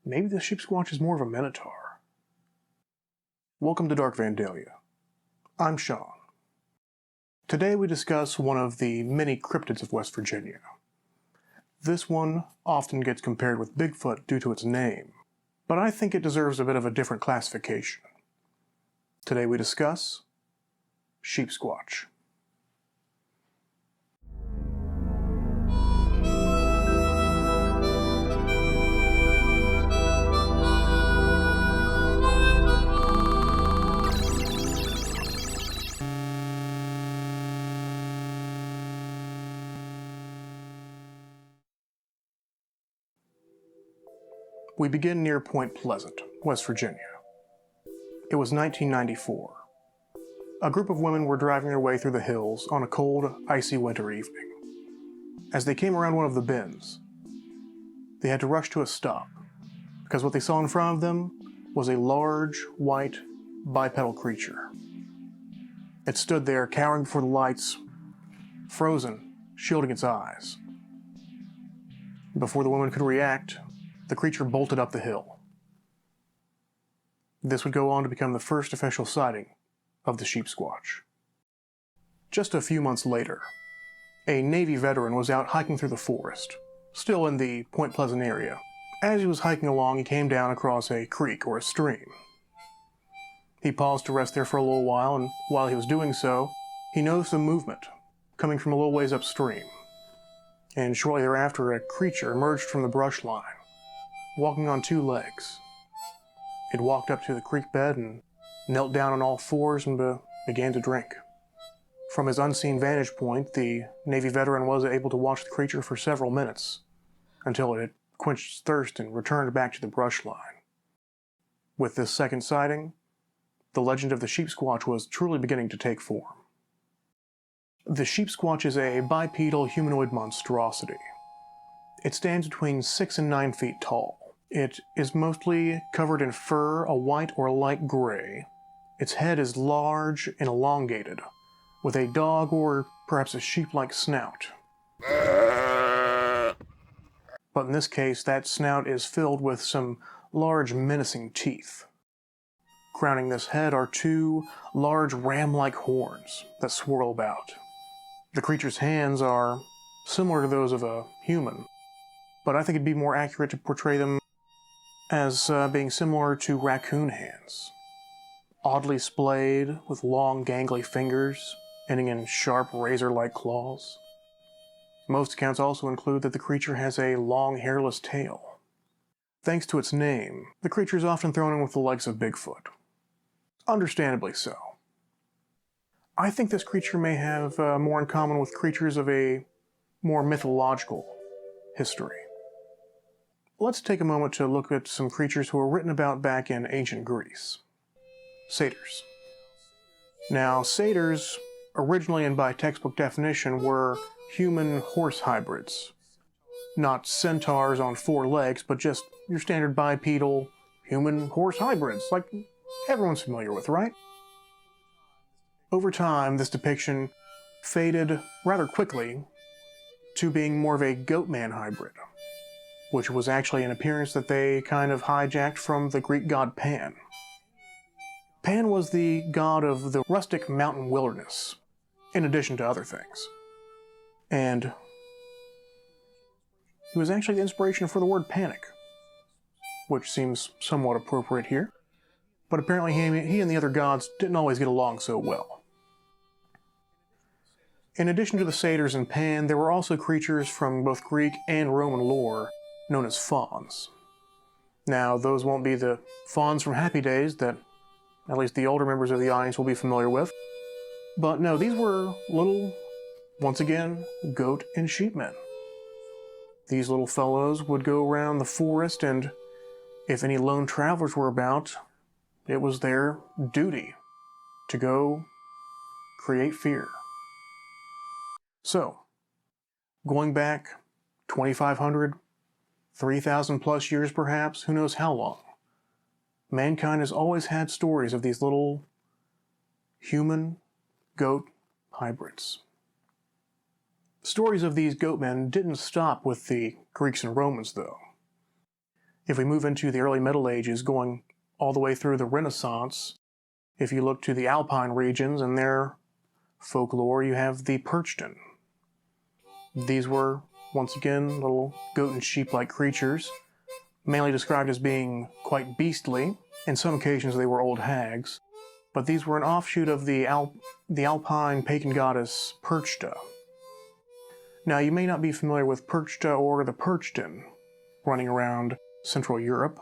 Maybe the Sheepsquatch is more of a minotaur. Welcome to Dark Vandalia. I'm Sean. Today we discuss one of the many cryptids of West Virginia. This one often gets compared with Bigfoot due to its name, but I think it deserves a bit of a different classification. Today we discuss Sheepsquatch. We begin near Point Pleasant, West Virginia. It was 1994. A group of women were driving their way through the hills on a cold, icy winter evening. As they came around one of the bends, they had to rush to a stop, because what they saw in front of them was a large, white, bipedal creature. It stood there, cowering before the lights, frozen, shielding its eyes. Before the woman could react, the creature bolted up the hill. This would go on to become the first official sighting of the Sheepsquatch. Just a few months later, a Navy veteran was out hiking through the forest, still in the Point Pleasant area. As he was hiking along, he came down across a creek or a stream. He paused to rest there for a little while, and while he was doing so, he noticed a movement coming from a little ways upstream. And shortly thereafter, a creature emerged from the brush line, walking on two legs. It walked up to the creek bed and knelt down on all fours and began to drink. From his unseen vantage point, the Navy veteran was able to watch the creature for several minutes, until it had quenched its thirst and returned back to the brush line. With this second sighting, the legend of the Sheepsquatch was truly beginning to take form. The Sheepsquatch is a bipedal humanoid monstrosity. It stands between 6 and 9 feet tall. It is mostly covered in fur, a white or light gray. Its head is large and elongated, with a dog or perhaps a sheep-like snout. But in this case, that snout is filled with some large menacing teeth. Crowning this head are two large ram-like horns that swirl about. The creature's hands are similar to those of a human, but I think it'd be more accurate to portray them as being similar to raccoon hands. Oddly splayed, with long gangly fingers, ending in sharp razor-like claws. Most accounts also include that the creature has a long hairless tail. Thanks to its name, the creature is often thrown in with the likes of Bigfoot. Understandably so. I think this creature may have more in common with creatures of a more mythological history. Let's take a moment to look at some creatures who were written about back in ancient Greece. Satyrs. Now, satyrs, originally and by textbook definition, were human-horse hybrids. Not centaurs on 4 legs, but just your standard bipedal human-horse hybrids, like everyone's familiar with, right? Over time, this depiction faded rather quickly to being more of a goat-man hybrid, which was actually an appearance that they kind of hijacked from the Greek god Pan. Pan was the god of the rustic mountain wilderness, in addition to other things. And he was actually the inspiration for the word panic, which seems somewhat appropriate here. But apparently he and the other gods didn't always get along so well. In addition to the satyrs and Pan, there were also creatures from both Greek and Roman lore known as fauns. Now, those won't be the fauns from Happy Days that at least the older members of the audience will be familiar with. But no, these were little, once again, goat and sheep men. These little fellows would go around the forest, and if any lone travelers were about, it was their duty to go create fear. So, going back 2,500, 3,000 plus years perhaps, who knows how long, mankind has always had stories of these little human-goat hybrids. Stories of these goatmen didn't stop with the Greeks and Romans, though. If we move into the early Middle Ages, going all the way through the Renaissance, if you look to the Alpine regions and their folklore, you have the Perchten. These were, once again, little goat and sheep-like creatures, mainly described as being quite beastly. In some occasions they were old hags, but these were an offshoot of the Alpine pagan goddess Perchta. Now, you may not be familiar with Perchta or the Perchten running around Central Europe,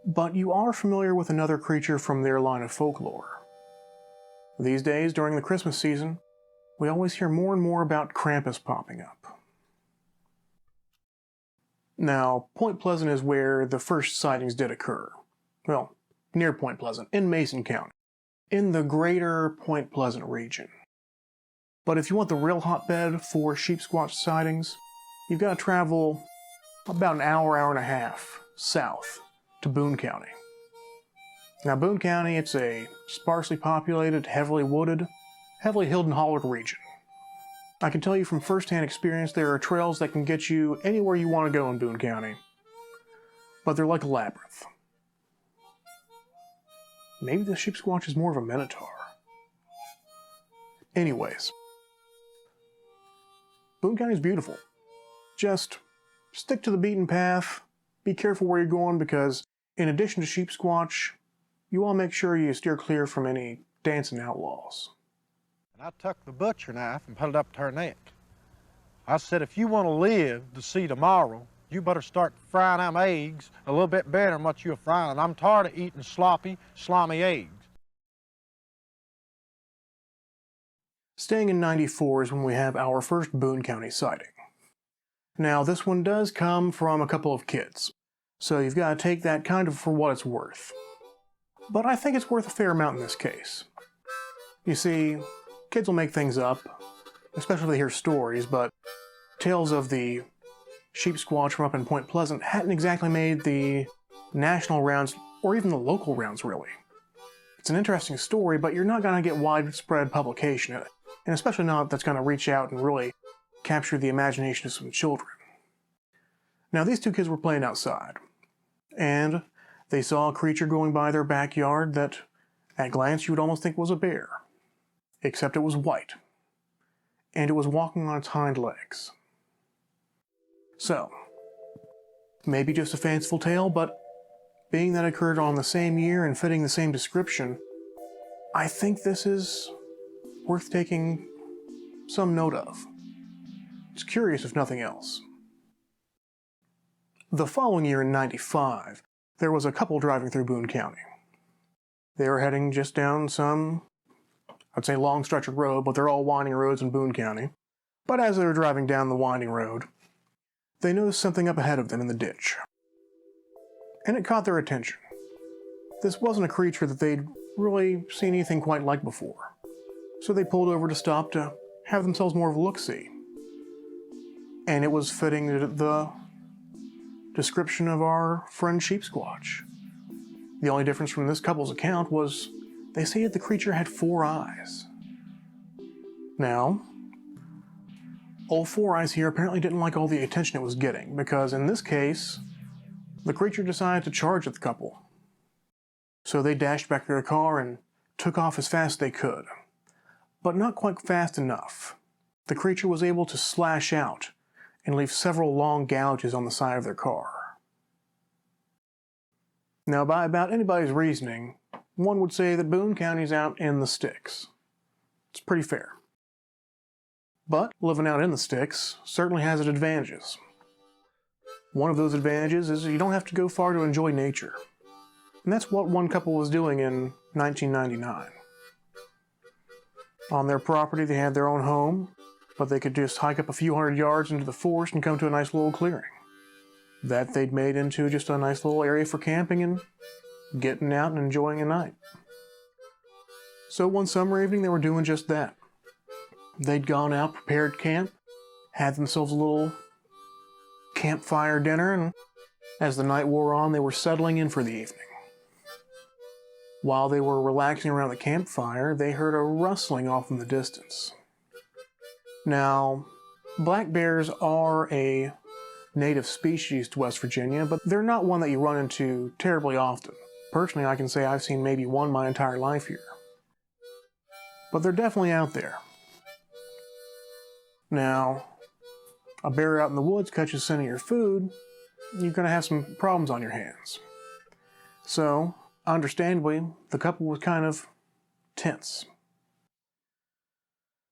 but you are familiar with another creature from their line of folklore. These days, during the Christmas season, we always hear more and more about Krampus popping up. Now, Point Pleasant is where the first sightings did occur. Well, near Point Pleasant, in Mason County, in the greater Point Pleasant region. But if you want the real hotbed for Sheepsquatch sightings, you've got to travel about an hour, hour and a half south to Boone County. Now, Boone County, it's a sparsely populated, heavily wooded, heavily hilled and hollowed region. I can tell you from first-hand experience there are trails that can get you anywhere you want to go in Boone County, but they're like a labyrinth. Maybe the Sheepsquatch is more of a minotaur. Anyways, Boone County is beautiful. Just stick to the beaten path, be careful where you're going, because in addition to Sheepsquatch, you want to make sure you steer clear from any dancing outlaws. And I took the butcher knife and put it up to her neck. I said, if you want to live to see tomorrow, you better start frying them eggs a little bit better than what you're frying. I'm tired of eating sloppy, slimy eggs. Staying in 94 is when we have our first Boone County sighting. Now, this one does come from a couple of kids, so you've got to take that kind of for what it's worth. But I think it's worth a fair amount in this case. You see, kids will make things up, especially if they hear stories, but tales of the Sheepsquatch from up in Point Pleasant hadn't exactly made the national rounds, or even the local rounds, really. It's an interesting story, but you're not going to get widespread publication, and especially not that's going to reach out and really capture the imagination of some children. Now, these two kids were playing outside, and they saw a creature going by their backyard that, at a glance, you would almost think was a bear. Except it was white, and it was walking on its hind legs. So, maybe just a fanciful tale, but being that it occurred on the same year and fitting the same description, I think this is worth taking some note of. It's curious if nothing else. The following year in 95, there was a couple driving through Boone County. They were heading just down some, I'd say, long stretch of road, but they're all winding roads in Boone County. But as they were driving down the winding road, they noticed something up ahead of them in the ditch. And it caught their attention. This wasn't a creature that they'd really seen anything quite like before. So they pulled over to stop to have themselves more of a look-see. And it was fitting the description of our friend Sheepsquatch. The only difference from this couple's account was they say that the creature had 4 eyes. Now, old Four Eyes here apparently didn't like all the attention it was getting, because in this case, the creature decided to charge at the couple. So they dashed back to their car and took off as fast as they could. But not quite fast enough. The creature was able to slash out and leave several long gouges on the side of their car. Now, by about anybody's reasoning, one would say that Boone County's out in the sticks. It's pretty fair. But living out in the sticks certainly has its advantages. One of those advantages is you don't have to go far to enjoy nature. And that's what one couple was doing in 1999. On their property they had their own home, but they could just hike up a few hundred yards into the forest and come to a nice little clearing. That they'd made into just a nice little area for camping and getting out and enjoying a night. So one summer evening they were doing just that. They'd gone out, prepared camp, had themselves a little campfire dinner, and as the night wore on, they were settling in for the evening. While they were relaxing around the campfire, they heard a rustling off in the distance. Now, black bears are a native species to West Virginia, but they're not one that you run into terribly often. Personally, I can say I've seen maybe one my entire life here. But they're definitely out there. Now, a bear out in the woods catches scent of your food, you're going to have some problems on your hands. So, understandably, the couple was kind of tense.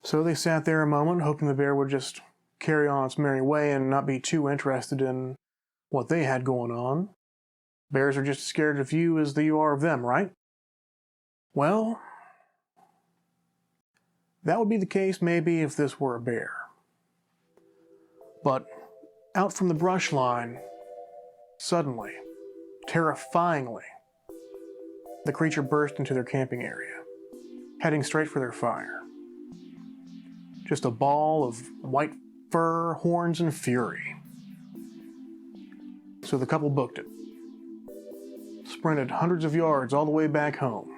So they sat there a moment, hoping the bear would just carry on its merry way and not be too interested in what they had going on. Bears are just as scared of you as you are of them, right? Well, that would be the case maybe if this were a bear. But out from the brush line, suddenly, terrifyingly, the creature burst into their camping area, heading straight for their fire. Just a ball of white fur, horns, and fury. So the couple booked it. Sprinted hundreds of yards all the way back home,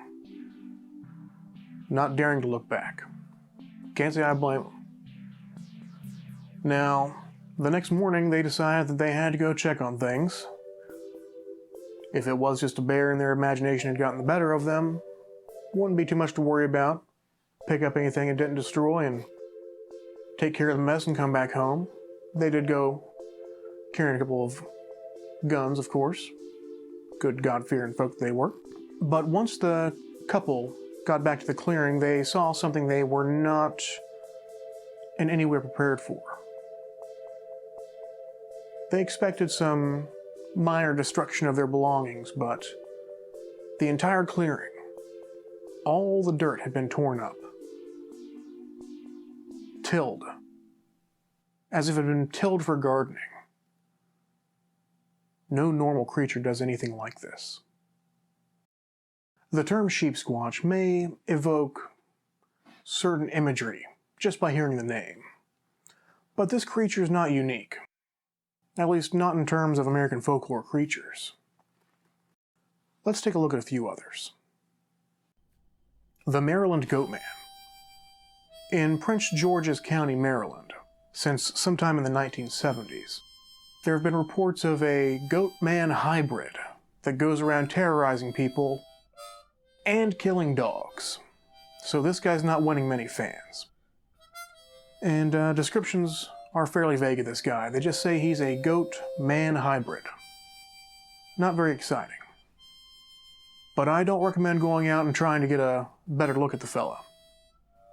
not daring to look back. Can't say I blame them. Now, the next morning they decided that they had to go check on things. If it was just a bear and their imagination had gotten the better of them, wouldn't be too much to worry about. Pick up anything it didn't destroy and take care of the mess and come back home. They did go carrying a couple of guns, of course. Good God-fearing folk they were. But once the couple got back to the clearing, they saw something they were not in any way prepared for. They expected some minor destruction of their belongings, but the entire clearing, all the dirt had been torn up. Tilled. As if it had been tilled for gardening. No normal creature does anything like this. The term Sheepsquatch may evoke certain imagery just by hearing the name, but this creature is not unique, at least not in terms of American folklore creatures. Let's take a look at a few others. The Maryland Goatman. In Prince George's County, Maryland, since sometime in the 1970s, there have been reports of a goat-man hybrid that goes around terrorizing people and killing dogs. So this guy's not winning many fans. And descriptions are fairly vague of this guy. They just say he's a goat-man hybrid. Not very exciting. But I don't recommend going out and trying to get a better look at the fella.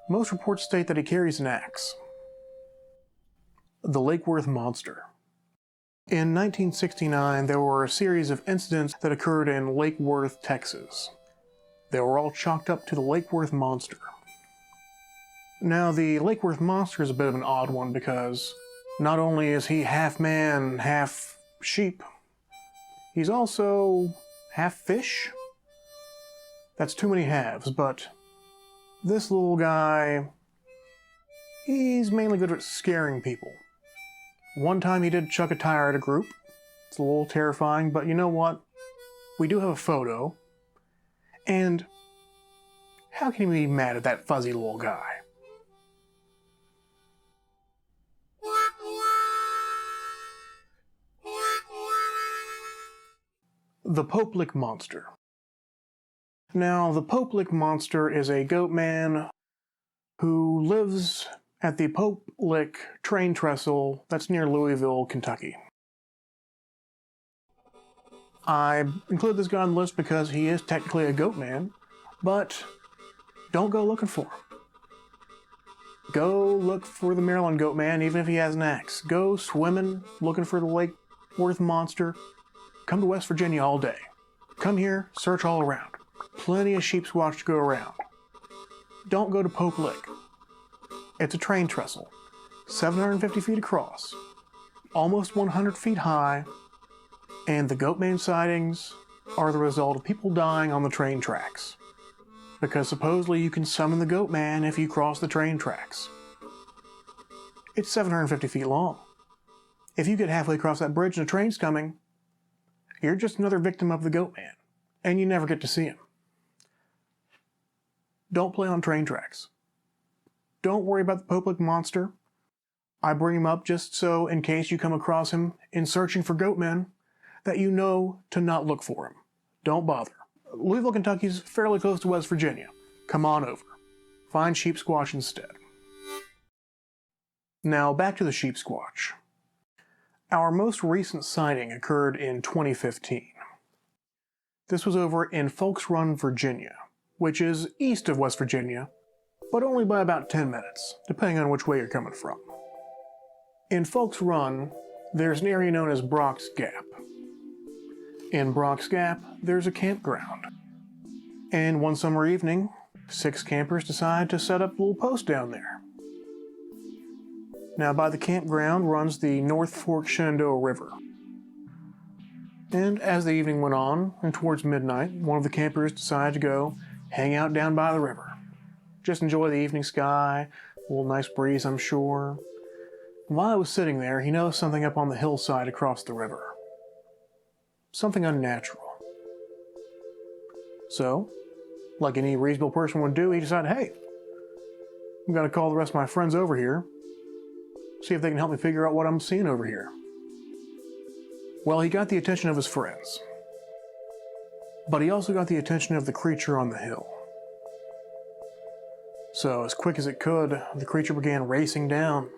Most reports state that he carries an axe. The Lake Worth Monster. In 1969, there were a series of incidents that occurred in Lake Worth, Texas. They were all chalked up to the Lake Worth Monster. Now, the Lake Worth Monster is a bit of an odd one because not only is he half man, half sheep, he's also half fish. That's too many halves, but this little guy, he's mainly good at scaring people. One time he did chuck a tire at a group. It's a little terrifying, but you know what? We do have a photo. And how can you be mad at that fuzzy little guy? The Pope Lick Monster. Now, the Pope Lick Monster is a goat man who lives at the Pope Lick train trestle that's near Louisville, Kentucky. I include this guy on the list because he is technically a goat man, but don't go looking for him. Go look for the Maryland goat man, even if he has an axe. Go swimming, looking for the Lake Worth Monster. Come to West Virginia all day. Come here, search all around. Plenty of Sheepsquatch to go around. Don't go to Pope Lick. It's a train trestle, 750 feet across, almost 100 feet high, and the Goatman sightings are the result of people dying on the train tracks. Because supposedly you can summon the Goatman if you cross the train tracks. It's 750 feet long. If you get halfway across that bridge and a train's coming, you're just another victim of the Goatman, and you never get to see him. Don't play on train tracks. Don't worry about the Pope Lick Monster. I bring him up just so, in case you come across him in searching for goat men, that you know to not look for him. Don't bother. Louisville, Kentucky's fairly close to West Virginia. Come on over. Find Sheepsquatch instead. Now back to the Sheepsquatch. Our most recent sighting occurred in 2015. This was over in Folks Run, Virginia, which is east of West Virginia, but only by about 10 minutes, depending on which way you're coming from. In Folks Run, there's an area known as Brock's Gap. In Brock's Gap, there's a campground. And one summer evening, 6 campers decide to set up a little post down there. Now, by the campground runs the North Fork Shenandoah River. And as the evening went on, and towards midnight, one of the campers decided to go hang out down by the river. Just enjoy the evening sky, a little nice breeze, I'm sure. While I was sitting there, he noticed something up on the hillside across the river. Something unnatural. So, like any reasonable person would do, he decided, hey, I'm gonna call the rest of my friends over here, see if they can help me figure out what I'm seeing over here. Well, he got the attention of his friends. But he also got the attention of the creature on the hill. So, as quick as it could, the creature began racing down.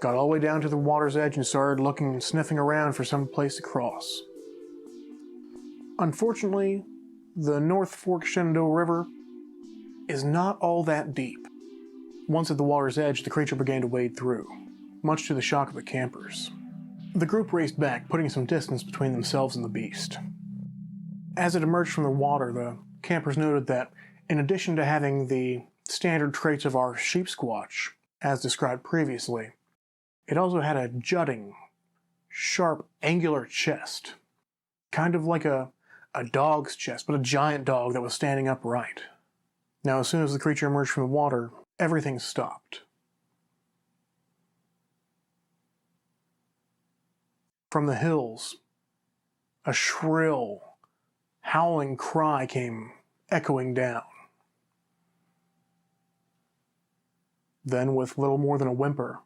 Got all the way down to the water's edge and started looking and sniffing around for some place to cross. Unfortunately, the North Fork Shenandoah River is not all that deep. Once at the water's edge, the creature began to wade through, much to the shock of the campers. The group raced back, putting some distance between themselves and the beast. As it emerged from the water, the campers noted that, in addition to having the standard traits of our Sheepsquatch, as described previously, it also had a jutting, sharp, angular chest. Kind of like a dog's chest, but a giant dog that was standing upright. Now, as soon as the creature emerged from the water, everything stopped. From the hills, a shrill, howling cry came echoing down. Then, with little more than a whimper,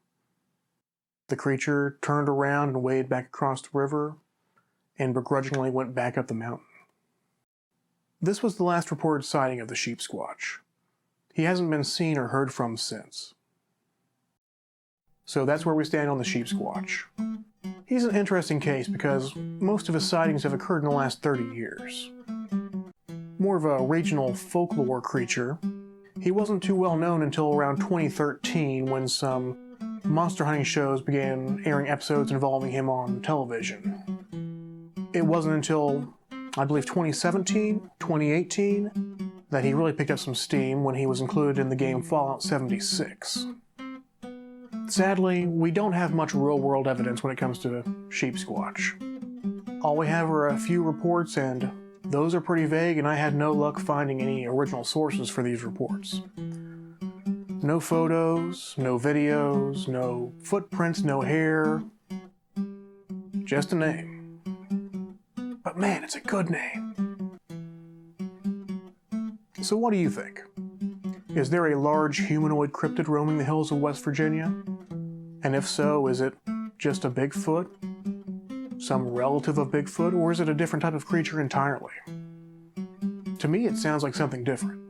the creature turned around and waded back across the river and begrudgingly went back up the mountain. This was the last reported sighting of the Sheepsquatch. He hasn't been seen or heard from since. So that's where we stand on the Sheepsquatch. He's an interesting case because most of his sightings have occurred in the last 30 years. More of a regional folklore creature, he wasn't too well known until around 2013 when some monster hunting shows began airing episodes involving him on television. It wasn't until, I believe, 2017, 2018, that he really picked up some steam when he was included in the game Fallout 76. Sadly, we don't have much real-world evidence when it comes to Sheepsquatch. All we have are a few reports, and those are pretty vague, and I had no luck finding any original sources for these reports. No photos, no videos, no footprints, no hair. Just a name. But man, it's a good name. So what do you think? Is there a large humanoid cryptid roaming the hills of West Virginia? And if so, is it just a Bigfoot? Some relative of Bigfoot? Or is it a different type of creature entirely? To me, it sounds like something different.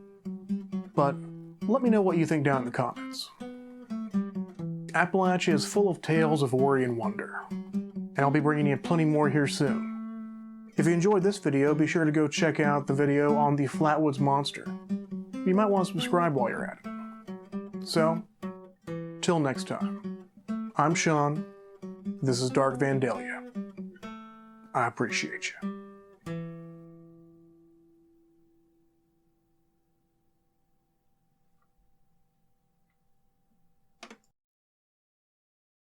But let me know what you think down in the comments. Appalachia is full of tales of worry and wonder, and I'll be bringing you plenty more here soon. If you enjoyed this video, be sure to go check out the video on the Flatwoods Monster. You might want to subscribe while you're at it. So, till next time, I'm Sean, this is Dark Vandalia. I appreciate you.